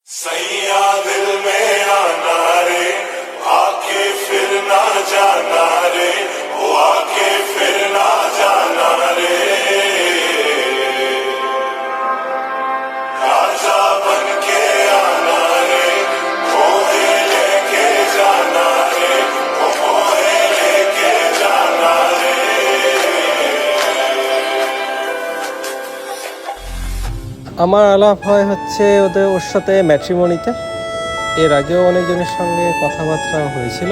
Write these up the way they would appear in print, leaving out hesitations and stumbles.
सैया दिल में आना रे, आके फिर ना जाना रे, वो आके फिर ना जाना रे, राजा बन के आना रे, मोहे लेके जाना रे, वो मोहे लेके जाना रे। আমার আলাপ হয় হচ্ছে ওর সাথে ম্যাট্রিমনিতে। এর আগেও অনেকজনের সঙ্গে কথাবার্তা হয়েছিল,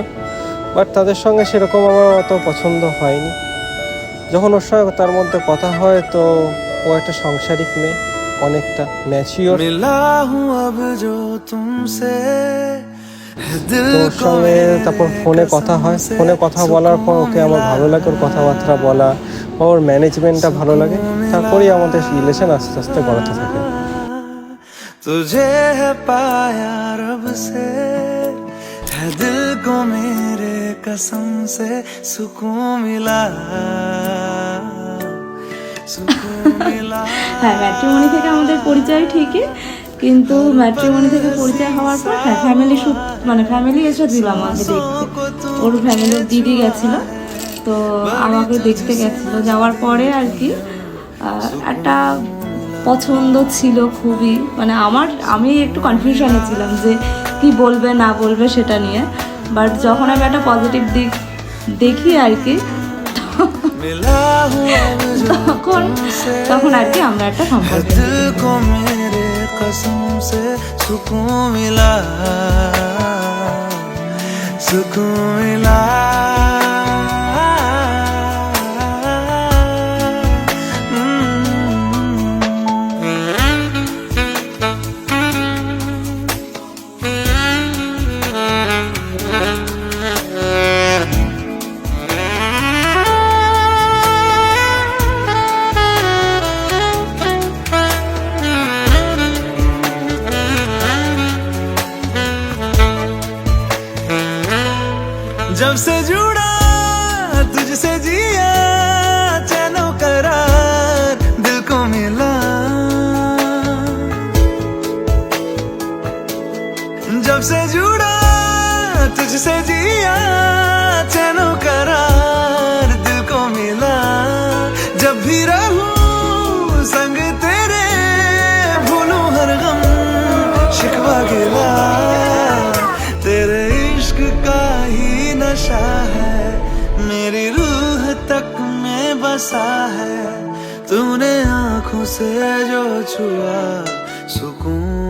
বাট তাদের সঙ্গে সেরকম আমার অত পছন্দ হয়নি। যখন ওর সঙ্গে তার মধ্যে কথা হয় তো ও একটা সাংসারিক মেয়ে, অনেকটা ম্যাচিওর। তো ওর সঙ্গে তারপর ফোনে কথা হয়, ফোনে কথা বলার পর ওকে আমার ভালো লাগে, ওর কথাবার্তা বলা, ওর ম্যানেজমেন্টটা ভালো লাগে। তারপরেই আমাদের রিলেশন আস্তে আস্তে বাড়াতে থাকে। तुझे है पाया रब से, है दिल को मेरे कसम से सुकून मिला, सुकून मिला। হ্যাঁ, ম্যাট্রিমনি থেকে আমাদের পরিচয় ঠিকই, কিন্তু ম্যাট্রিমনি থেকে পরিচয় হওয়ার পর হ্যাঁ ফ্যামিলি এসেছিল আমাকে দেখতে। ওর ফ্যামিলির দিদি গেছিল, তো আমাকে দেখতে গেছিলো। যাওয়ার পরে আর কি একটা পছন্দ ছিল খুবই, মানে আমি একটু কনফিউশনে ছিলাম যে কি বলবে না বলবে সেটা নিয়ে। বাট যখন আমি একটা পজিটিভ দিক দেখি আর কি, তখন আর কি আমরা একটা সম্পর্ক। जब से जुड़ा तुझसे जिया, चैनो करार दिल को मिला, जब से जुड़ा तुझसे जिया, चैनो करार दिल को मिला। जब भी रहूं संग तेरे, भूलूं हर गम शिकवा गिला, तेरे इश्क का ही नशा है, मेरी रूह तक में बसा है। तूने आंखों से जो छुआ, सुकून